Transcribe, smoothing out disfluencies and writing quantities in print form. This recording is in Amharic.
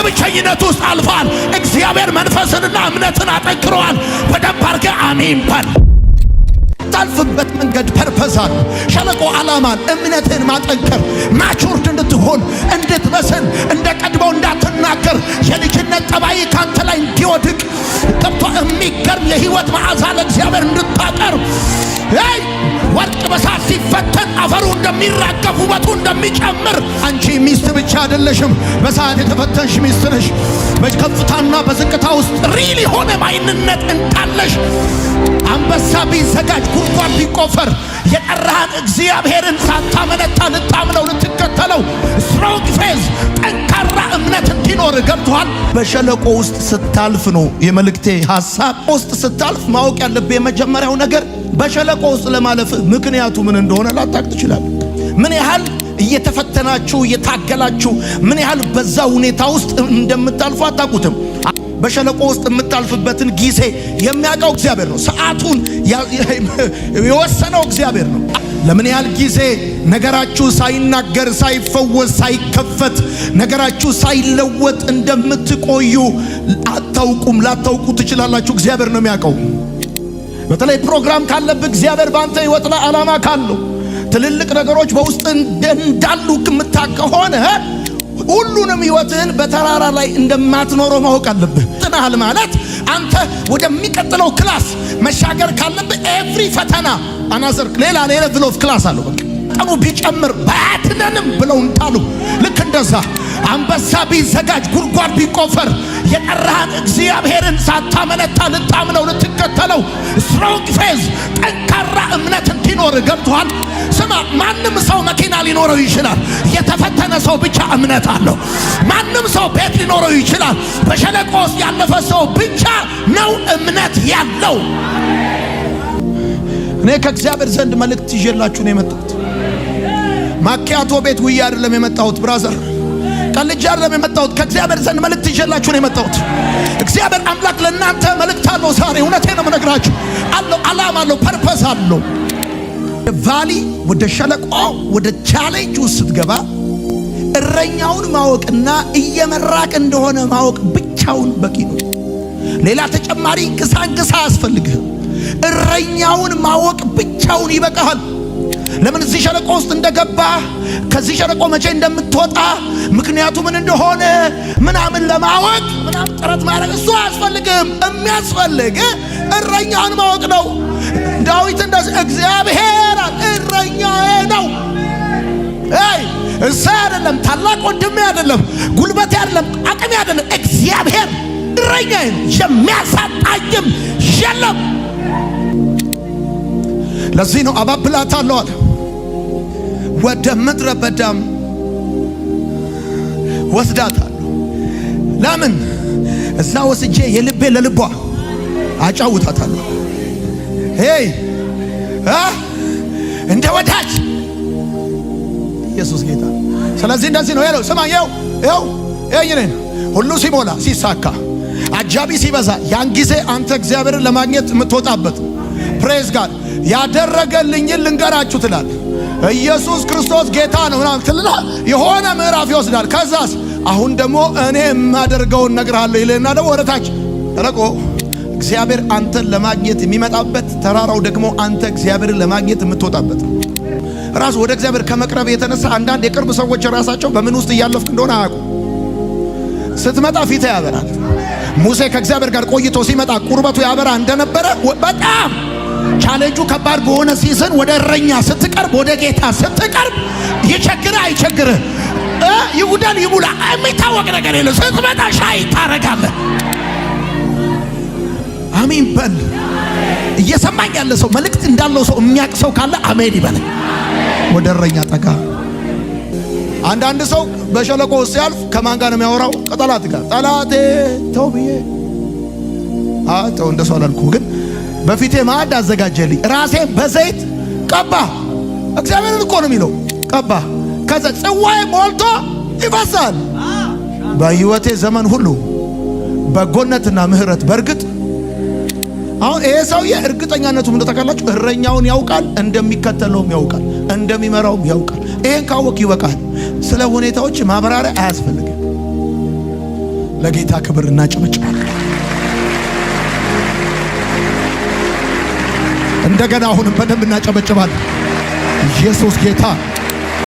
በብቸኝነት ውስጥ አልፏል። እግዚአብሔር መንፈስንና እምነትን አጠንክረዋል። በደንብ አድርገህ አሜን በል። ታልፍበት መንገድ ፐርፐዛል ሸለቆ ዓላማን እምነትን ማጠንከር ማቹርድ እንድትሆን እንድትበስል እንደ ቀድሞው እንዳትናገር የልጅነት ጠባይ ካንተ ላይ እንዲወድቅ ገብቶ የሚገርም የህይወት መዓዛ ለእግዚአብሔር እንድታቀርብ ወርቅ በሳት ሲፈተን አፈሩ እንደሚራገፍ ውበቱ እንደሚጨምር አንቺ ሚስት ብቻ አይደለሽም፣ በሰዓት የተፈተንሽ ሚስት ነሽ። በከፍታና በዝቅታ ውስጥ ሪል የሆነ ማንነት እንዳለሽ አንበሳ ቢዘጋጅ ጉድጓድ ቢቆፈር የጠራህን እግዚአብሔርን ሳታመነታ ልታምነው ልትከተለው ስትሮንግ ፌዝ ጠንካራ እምነት እንዲኖር ገብቶሃል። በሸለቆ ውስጥ ስታልፍ ነው የመልእክቴ ሐሳብ። ውስጥ ስታልፍ ማወቅ ያለብህ የመጀመሪያው ነገር በሸለቆ ውስጥ ለማለፍ ምክንያቱ ምን እንደሆነ ላታውቅ ትችላለህ። ምን ያህል እየተፈተናችሁ እየታገላችሁ ምን ያህል በዛ ሁኔታ ውስጥ እንደምታልፉ አታውቁትም። በሸለቆ ውስጥ የምታልፍበትን ጊዜ የሚያውቀው እግዚአብሔር ነው። ሰዓቱን የወሰነው እግዚአብሔር ነው። ለምን ያህል ጊዜ ነገራችሁ ሳይናገር ሳይፈወስ ሳይከፈት ነገራችሁ ሳይለወጥ እንደምትቆዩ አታውቁም። ላታውቁ ትችላላችሁ። እግዚአብሔር ነው የሚያውቀው። በተለይ ፕሮግራም ካለብህ እግዚአብሔር ባንተ ህይወት ላይ ዓላማ ካለው ትልልቅ ነገሮች በውስጥ እንዳሉ የምታውቅ ከሆነ ሁሉንም ህይወትህን በተራራ ላይ እንደማትኖረው ማወቅ አለብህ። ጥናሃል ማለት አንተ ወደሚቀጥለው ክላስ መሻገር ካለብህ ኤቭሪ ፈተና አናዘር ሌላ ሌቭል ኦፍ ክላስ አለው። በቃ ቀኑ ቢጨምር ባያትነንም ብለው እንታሉ ልክ እንደዛ አንበሳ ቢዘጋጅ ጉድጓድ ቢቆፈር የጠራህን እግዚአብሔርን ሳታመነታ ልታምነው ልትከተለው ስትሮንግ ፌዝ ጠንካራ እምነት እንዲኖር ገብቶሃል። ስማ፣ ማንም ሰው መኪና ሊኖረው ይችላል። የተፈተነ ሰው ብቻ እምነት አለው። ማንም ሰው ቤት ሊኖረው ይችላል። በሸለቆ ውስጥ ያለፈ ሰው ብቻ ነው እምነት ያለው። እኔ ከእግዚአብሔር ዘንድ መልእክት ይዤላችሁ ነው የመጣሁት። ማኪያቶ ቤት ውዬ አይደለም የመጣሁት ብራዘር፣ ቀልጄ አይደለም የመጣሁት። ከእግዚአብሔር ዘንድ መልእክት ይዤላችሁ ነው የመጣሁት። እግዚአብሔር አምላክ ለእናንተ መልእክት አለው ዛሬ። እውነቴን ነው የምነግራችሁ። አለው ዓላማ አለው፣ ፐርፐስ አለው። ቫሊ ወደ ሸለቆ ወደ ቻሌንጅ ውስጥ ስትገባ እረኛውን ማወቅና እየመራቅ እንደሆነ ማወቅ ብቻውን በቂ ነው። ሌላ ተጨማሪ ግሳንግሳ አያስፈልግህም። እረኛውን ማወቅ ብቻውን ይበቃሃል። ለምን እዚህ ሸለቆ ውስጥ እንደገባ ከዚህ ሸለቆ መቼ እንደምትወጣ ምክንያቱ ምን እንደሆነ ምናምን ለማወቅ ምናምን ጥረት ማድረግ እሱ አያስፈልግም። የሚያስፈልግ እረኛውን ማወቅ ነው። ዳዊት እንደዚህ እግዚአብሔር እረኛዬ ነው። እሳ አይደለም፣ ታላቅ ወንድሜ አይደለም፣ ጉልበቴ አይደለም፣ አቅሜ አይደለም። እግዚአብሔር እረኛዬ ነው፣ የሚያሳጣኝም የለም። ለዚህ ነው አባብላታለሁ አለ። ወደ ምድረ በዳም ወስዳታለሁ። ለምን? እዛ ወስጄ የልቤ ለልቧ አጫውታታለሁ። እንደ ወዳጅ ኢየሱስ ጌታ። ስለዚህ እንደዚህ ነው ያለው። ስማኝ፣ ይኸው ሁሉ ሲሞላ ሲሳካ አጃቢ ሲበዛ ያን ጊዜ አንተ እግዚአብሔርን ለማግኘት የምትወጣበት ፕሬዝ ጋድ ያደረገልኝን ልንገራችሁ ትላል። ኢየሱስ ክርስቶስ ጌታ ነው ምናምን ትልና የሆነ ምዕራፍ ይወስዳል። ከዛስ አሁን ደግሞ እኔ የማደርገውን እነግርሃለሁ ይልና ደግሞ ወደታች ረቆ እግዚአብሔር አንተን ለማግኘት የሚመጣበት ተራራው ደግሞ አንተ እግዚአብሔርን ለማግኘት የምትወጣበት ራሱ ወደ እግዚአብሔር ከመቅረብ የተነሳ አንዳንድ የቅርብ ሰዎች ራሳቸው በምን ውስጥ እያለፍክ እንደሆነ አያውቁ። ስትመጣ ፊት ያበራል። ሙሴ ከእግዚአብሔር ጋር ቆይቶ ሲመጣ ቁርበቱ ያበራ እንደነበረ በጣም ቻሌንጁ ከባድ በሆነ ሲዝን ወደ እረኛ ስትቀርብ ወደ ጌታ ስትቀርብ ይቸግርህ አይቸግርህ ይጉዳል ይሙላ የሚታወቅ ነገር የለም። ስትመጣ ሻይ ታረጋለህ። አሜን በል። እየሰማኝ ያለ ሰው መልእክት እንዳለው ሰው የሚያውቅ ሰው ካለ አሜን ይበል። ወደ እረኛ ጠጋ። አንዳንድ ሰው በሸለቆ ውስጥ ሲያልፍ ከማን ጋር ነው የሚያወራው? ከጠላት ጋር። ጠላቴ ተው ብዬ ተው እንደሱ አላልኩም፣ ግን በፊቴ ማዕድ አዘጋጀልኝ፣ ራሴን በዘይት ቀባ። እግዚአብሔርን እኮ ነው የሚለው ቀባ። ከዛ ጽዋዬ ሞልቶ ይፈሳል። በሕይወቴ ዘመን ሁሉ በጎነትና ምሕረት በእርግጥ አሁን ይሄ ሰውዬ እርግጠኛነቱ ምን ተካላችሁ? እረኛውን ያውቃል፣ እንደሚከተለውም ያውቃል፣ እንደሚመራውም ያውቃል። ይሄን ካወቅ ይበቃል። ስለ ሁኔታዎች ማብራሪያ አያስፈልግም። ለጌታ ክብር እናጨበጭባለን። እንደገና አሁንም በደንብ እናጨበጭባለን። ኢየሱስ ጌታ